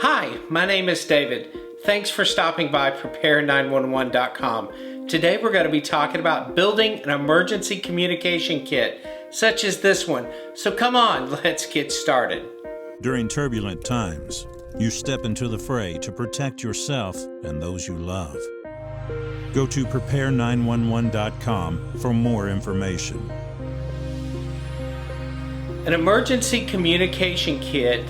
Hi, my name is David. Thanks for stopping by prepare911.com. Today we're going to be talking about building an emergency communication kit, such as this one. So come on, let's get started. During turbulent times, you step into the fray to protect yourself and those you love. Go to prepare911.com for more information. An emergency communication kit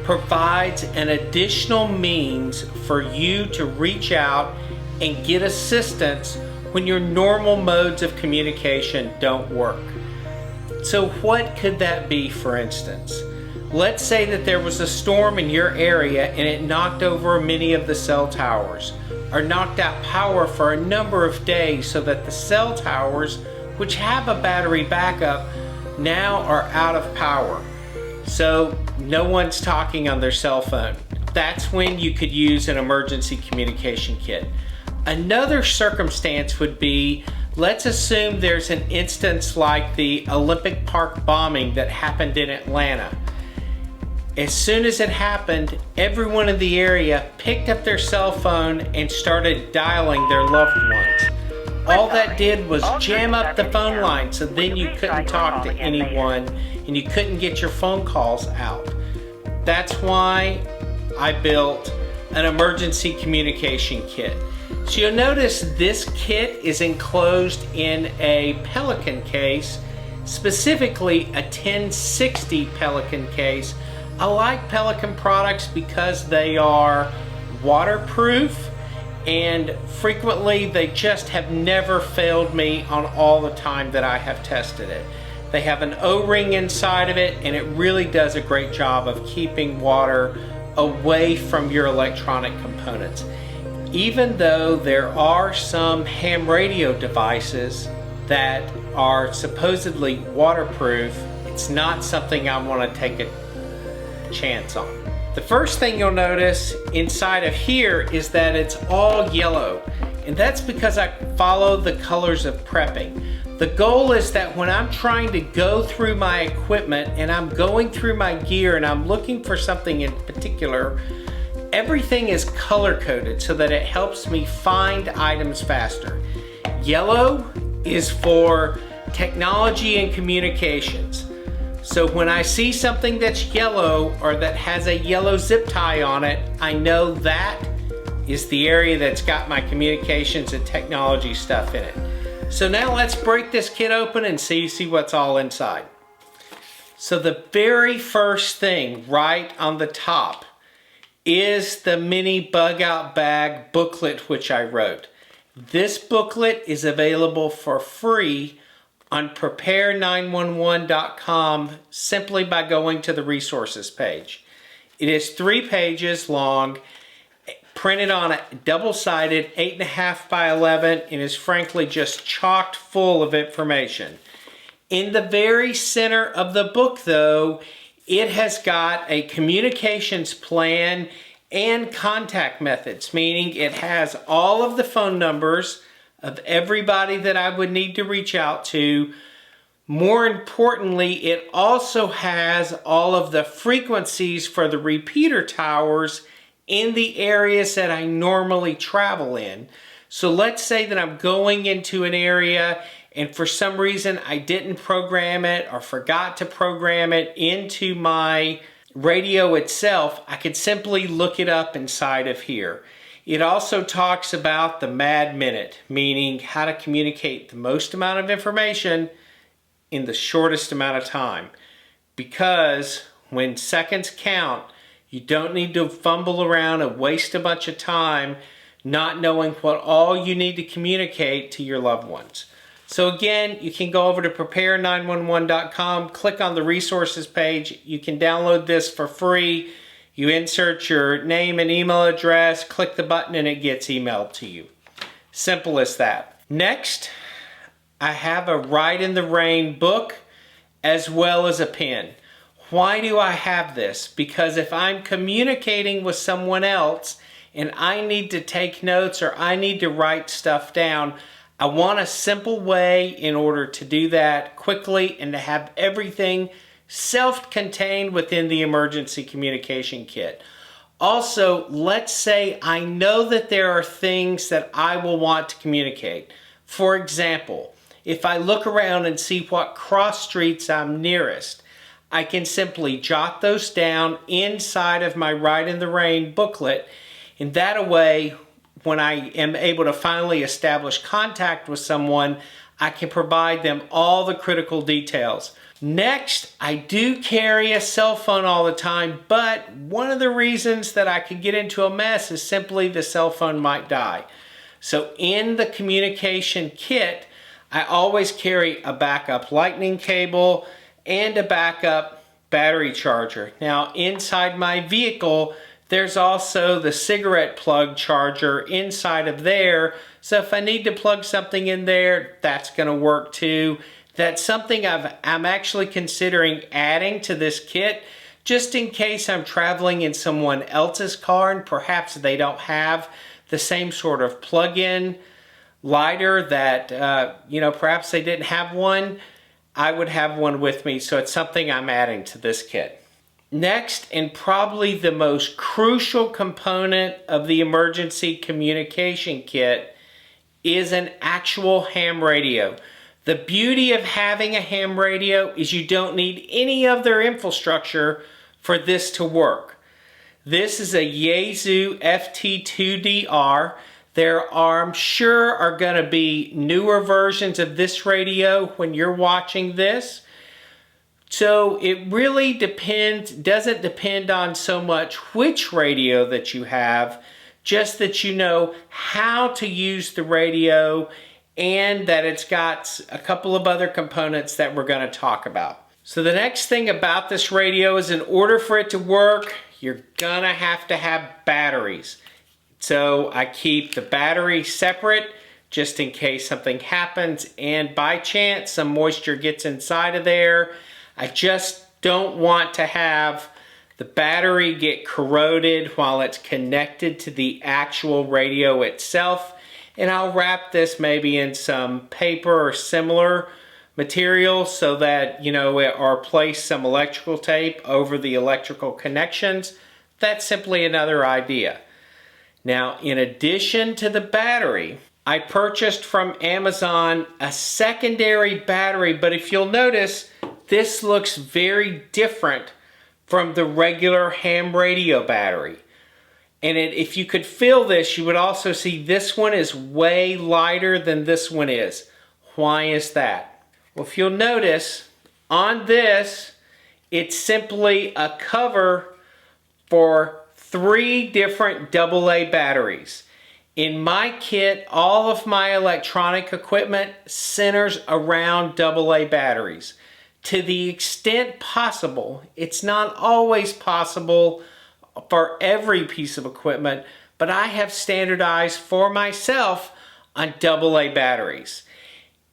provides an additional means for you to reach out and get assistance when your normal modes of communication don't work. So what could that be, for instance? Let's say that there was a storm in your area and it knocked over many of the cell towers, or knocked out power for a number of days so that the cell towers, which have a battery backup, now are out of power. So no one's talking on their cell phone. That's when you could use an emergency communication kit. Another circumstance would be, let's assume there's an instance like the Olympic Park bombing that happened in Atlanta. As soon as it happened, everyone in the area picked up their cell phone and started dialing their loved ones. All that did was jam up the phone line, so then you couldn't talk to anyone and you couldn't get your phone calls out. That's why I built an emergency communication kit. So you'll notice this kit is enclosed in a Pelican case, specifically a 1060 Pelican case. I like Pelican products because they are waterproof, and frequently they just have never failed me on all the time that I have tested it. They have an O-ring inside of it, and it really does a great job of keeping water away from your electronic components. Even though there are some ham radio devices that are supposedly waterproof, it's not something I want to take a chance on. The first thing you'll notice inside of here is that it's all yellow, and that's because I follow the colors of prepping. The goal is that when I'm trying to go through my equipment and I'm going through my gear and I'm looking for something in particular, everything is color coded so that it helps me find items faster. Yellow is for technology and communications. So when I see something that's yellow or that has a yellow zip tie on it, I know that is the area that's got my communications and technology stuff in it. So now let's break this kit open and see what's all inside. So the very first thing right on the top is the mini bug out bag booklet which I wrote. This booklet is available for free on prepare911.com simply by going to the resources page. It is 3 pages long, printed on a double-sided 8.5 by 11, and is frankly just chocked full of information. In the very center of the book though, it has got a communications plan and contact methods, meaning it has all of the phone numbers of everybody that I would need to reach out to. More importantly, it also has all of the frequencies for the repeater towers in the areas that I normally travel in. So let's say that I'm going into an area and for some reason I didn't program it or forgot to program it into my radio itself, I could simply look it up inside of here. It also talks about the Mad Minute, meaning how to communicate the most amount of information in the shortest amount of time. Because when seconds count, you don't need to fumble around and waste a bunch of time not knowing what all you need to communicate to your loved ones. So again, you can go over to prepare911.com, click on the resources page. You can download this for free. You insert your name and email address, click the button, and it gets emailed to you. Simple as that. Next, I have a Ride in the Rain book as well as a pen. Why do I have this? Because if I'm communicating with someone else and I need to take notes or I need to write stuff down, I want a simple way in order to do that quickly and to have everything self-contained within the emergency communication kit. Also, let's say I know that there are things that I will want to communicate. For example, if I look around and see what cross streets I'm nearest, I can simply jot those down inside of my Ride in the Rain booklet, and that way, when I am able to finally establish contact with someone, I can provide them all the critical details. Next, I do carry a cell phone all the time, but one of the reasons that I could get into a mess is simply the cell phone might die. So in the communication kit, I always carry a backup lightning cable and a backup battery charger. Now inside my vehicle, there's also the cigarette plug charger inside of there. So if I need to plug something in there, that's going to work too. That's something I'm actually considering adding to this kit, just in case I'm traveling in someone else's car and perhaps they don't have the same sort of plug-in lighter that, perhaps they didn't have one. I would have one with me, so it's something I'm adding to this kit. Next, and probably the most crucial component of the emergency communication kit, is an actual ham radio. The beauty of having a ham radio is you don't need any other infrastructure for this to work. This is a Yaesu FT2DR. There are, I'm sure, are going to be newer versions of this radio when you're watching this. So it really doesn't depend on so much which radio that you have, just that you know how to use the radio and that it's got a couple of other components that we're going to talk about. So the next thing about this radio is, in order for it to work, you're gonna have to have batteries. So I keep the battery separate just in case something happens and by chance some moisture gets inside of there. I just don't want to have the battery get corroded while it's connected to the actual radio itself. And I'll wrap this maybe in some paper or similar material so that, or place some electrical tape over the electrical connections. That's simply another idea. Now, in addition to the battery, I purchased from Amazon a secondary battery, but if you'll notice, this looks very different from the regular ham radio battery. And if you could feel this, you would also see this one is way lighter than this one is. Why is that? Well, if you'll notice, on this, it's simply a cover for 3 different AA batteries. In my kit, all of my electronic equipment centers around AA batteries. To the extent possible, it's not always possible for every piece of equipment, but I have standardized for myself on AA batteries.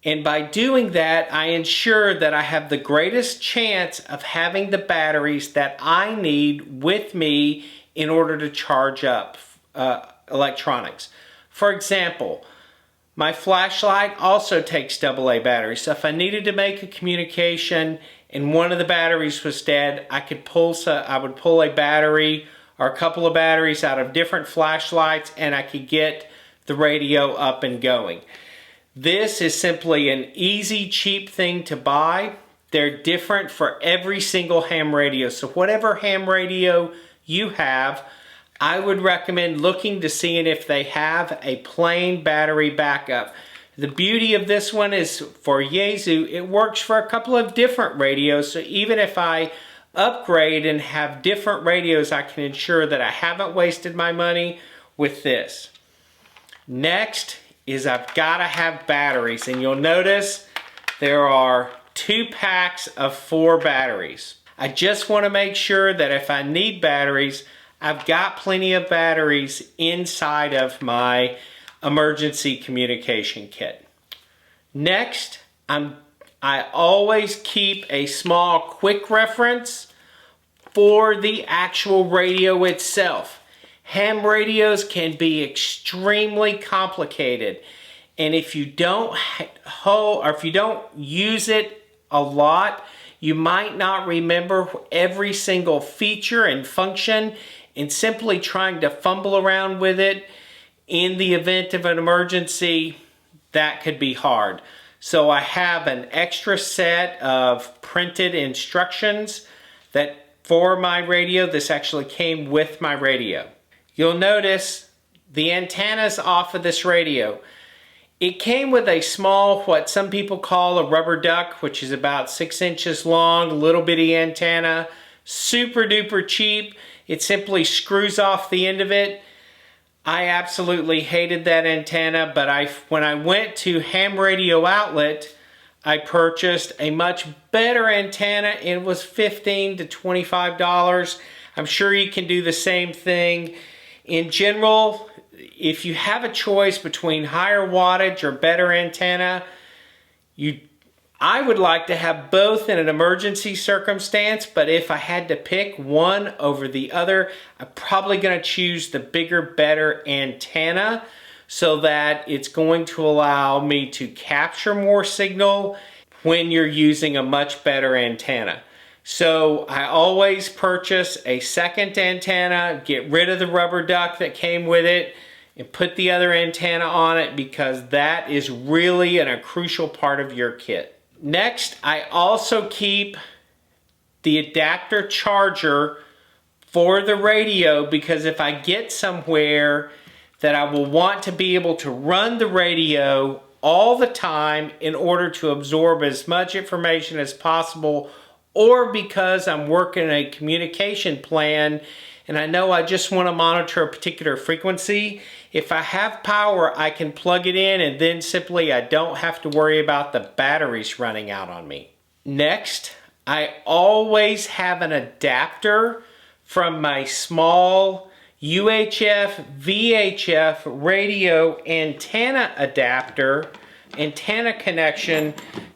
And by doing that, I ensure that I have the greatest chance of having the batteries that I need with me in order to charge up electronics. For example, my flashlight also takes AA batteries. So if I needed to make a communication and one of the batteries was dead, I would pull a battery or a couple of batteries out of different flashlights and I could get the radio up and going. This is simply an easy, cheap thing to buy. They're different for every single ham radio. So whatever ham radio you have, I would recommend looking to see if they have a plain battery backup. The beauty of this one is, for Yaesu, it works for a couple of different radios. So even if I upgrade and have different radios, I can ensure that I haven't wasted my money with this. Next is I've got to have batteries, and you'll notice there are 2 packs of 4 batteries. I just want to make sure that if I need batteries, I've got plenty of batteries inside of my emergency communication kit. Next, I always keep a small quick reference for the actual radio itself. Ham radios can be extremely complicated, and if you don't use it a lot, you might not remember every single feature and function, and simply trying to fumble around with it in the event of an emergency, that could be hard. So I have an extra set of printed instructions that for my radio. This actually came with my radio. You'll notice the antenna's off of this radio. It came with a small, what some people call a rubber duck, which is about 6 inches long, little bitty antenna, super duper cheap. It simply screws off the end of it. I absolutely hated that antenna, but when I went to Ham Radio Outlet, I purchased a much better antenna. It was $15 to $25. I'm sure you can do the same thing. In general, if you have a choice between higher wattage or better antenna, I would like to have both in an emergency circumstance, but if I had to pick one over the other, I'm probably going to choose the bigger, better antenna so that it's going to allow me to capture more signal when you're using a much better antenna. So I always purchase a second antenna, get rid of the rubber duck that came with it, and put the other antenna on it, because that is really a crucial part of your kit. Next, I also keep the adapter charger for the radio, because if I get somewhere that I will want to be able to run the radio all the time in order to absorb as much information as possible, or because I'm working a communication plan and I know I just want to monitor a particular frequency, if I have power, I can plug it in and then simply I don't have to worry about the batteries running out on me. Next, I always have an adapter from my small UHF VHF radio antenna adapter, antenna connection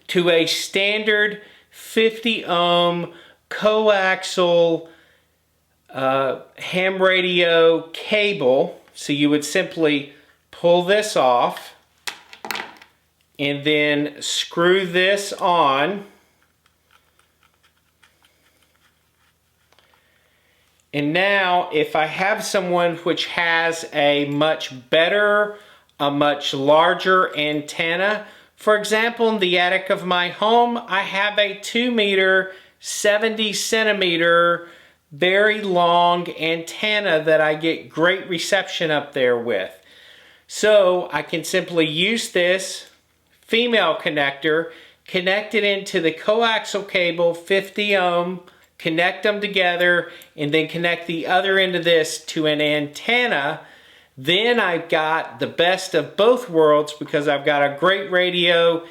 to a standard 50 ohm coaxial ham radio cable. So you would simply pull this off and then screw this on. And now if I have someone which has a much better, a much larger antenna, for example, in the attic of my home, I have a 2 meter, 70 centimeter, very long antenna that I get great reception up there with. So I can simply use this female connector, connect it into the coaxial cable, 50 ohm, connect them together, and then connect the other end of this to an antenna. Then I've got the best of both worlds, because I've got a great radio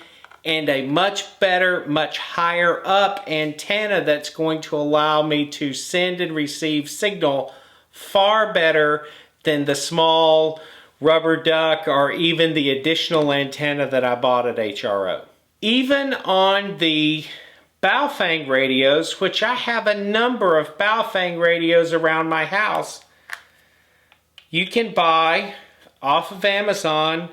and a much better, much higher up antenna that's going to allow me to send and receive signal far better than the small rubber duck or even the additional antenna that I bought at HRO. Even on the Baofeng radios, which I have a number of Baofeng radios around my house, you can buy off of Amazon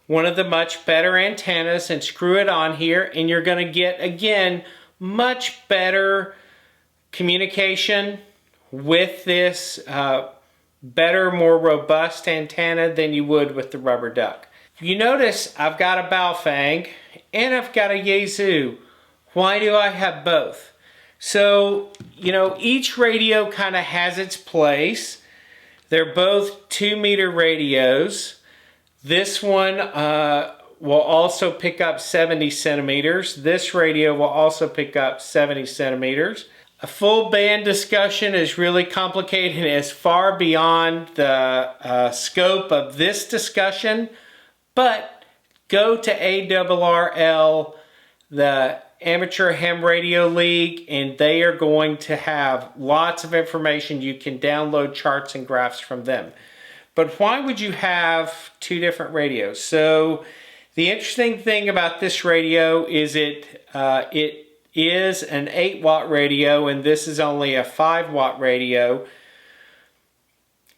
one of the much better antennas and screw it on here, and you're going to get, again, much better communication with this better, more robust antenna than you would with the rubber duck. You notice I've got a Baofeng and I've got a Yaesu. Why do I have both? So, you know, each radio kind of has its place. They're both 2 meter radios. This one will also pick up 70 centimeters. This radio will also pick up 70 centimeters. A full band discussion is really complicated and is far beyond the scope of this discussion, but go to ARRL, the Amateur Ham Radio League, and they are going to have lots of information. You can download charts and graphs from them. But why would you have two different radios? So the interesting thing about this radio is it is an 8-watt radio, and this is only a 5-watt radio.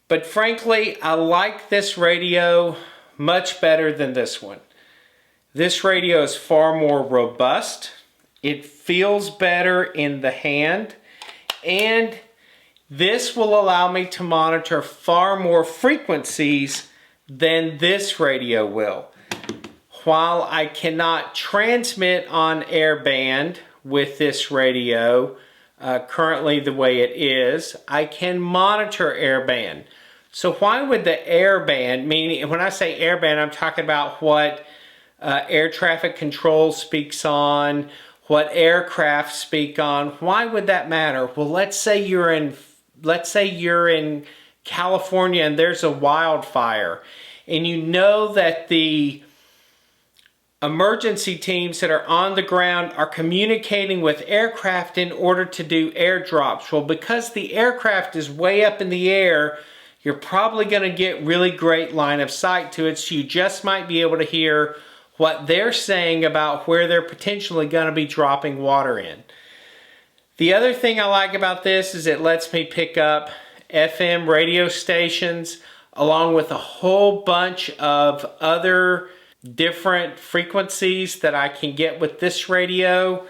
But frankly, I like this radio much better than this one. This radio is far more robust. It feels better in the hand, and This will allow me to monitor far more frequencies than this radio will. While I cannot transmit on airband with this radio, currently the way it is, I can monitor airband. So why would the airband, meaning when I say airband, I'm talking about what air traffic control speaks on, what aircraft speak on. Why would that matter? Well, let's say you're in California and there's a wildfire, and you know that the emergency teams that are on the ground are communicating with aircraft in order to do airdrops. Well, because the aircraft is way up in the air, you're probably going to get really great line of sight to it, so you just might be able to hear what they're saying about where they're potentially going to be dropping water in. The other thing I like about this is it lets me pick up FM radio stations along with a whole bunch of other different frequencies that I can get with this radio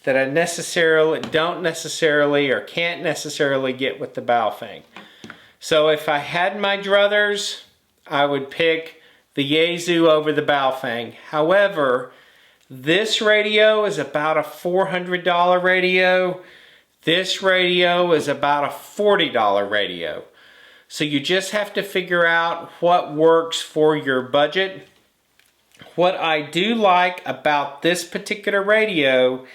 that I don't necessarily or can't necessarily get with the Baofeng. So if I had my druthers, I would pick the Yaesu over the Baofeng. However, this radio is about a $400 radio. This radio is about a $40 radio. So you just have to figure out what works for your budget. What I do like about this particular radio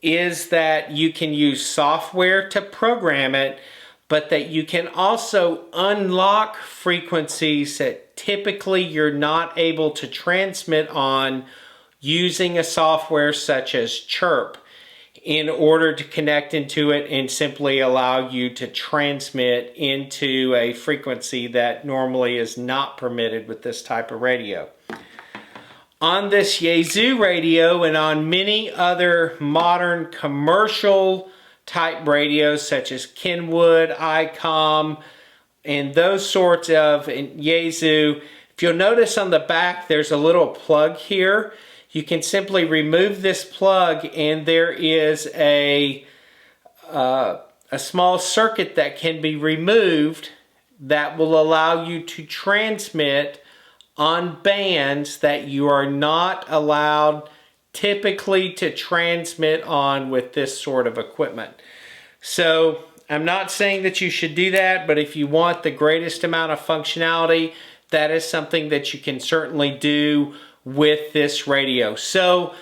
is that you can use software to program it, but that you can also unlock frequencies that typically you're not able to transmit on using a software such as Chirp in order to connect into it and simply allow you to transmit into a frequency that normally is not permitted with this type of radio. On this Yaesu radio and on many other modern commercial type radios such as Kenwood, ICOM, and those sorts of Yaesu, if you'll notice on the back there's a little plug here. You can simply remove this plug and there is a small circuit that can be removed that will allow you to transmit on bands that you are not allowed typically to transmit on with this sort of equipment. So I'm not saying that you should do that, but if you want the greatest amount of functionality, that is something that you can certainly do with this radio. So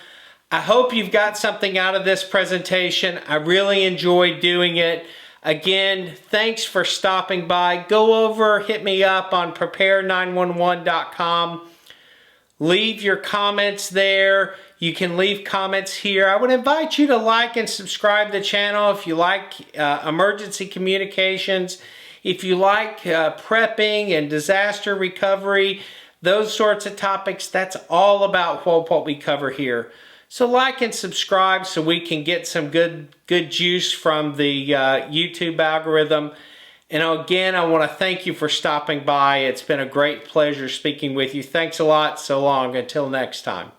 I hope you've got something out of this presentation. I really enjoyed doing it. Again, thanks for stopping by. Go over, hit me up on prepare911.com. Leave your comments there. You can leave comments here. I would invite you to like and subscribe to the channel if you like emergency communications, if you like prepping and disaster recovery, those sorts of topics. That's all about what we cover here. So like and subscribe so we can get some good juice from the YouTube algorithm. And again, I want to thank you for stopping by. It's been a great pleasure speaking with you. Thanks a lot. So long. Until next time.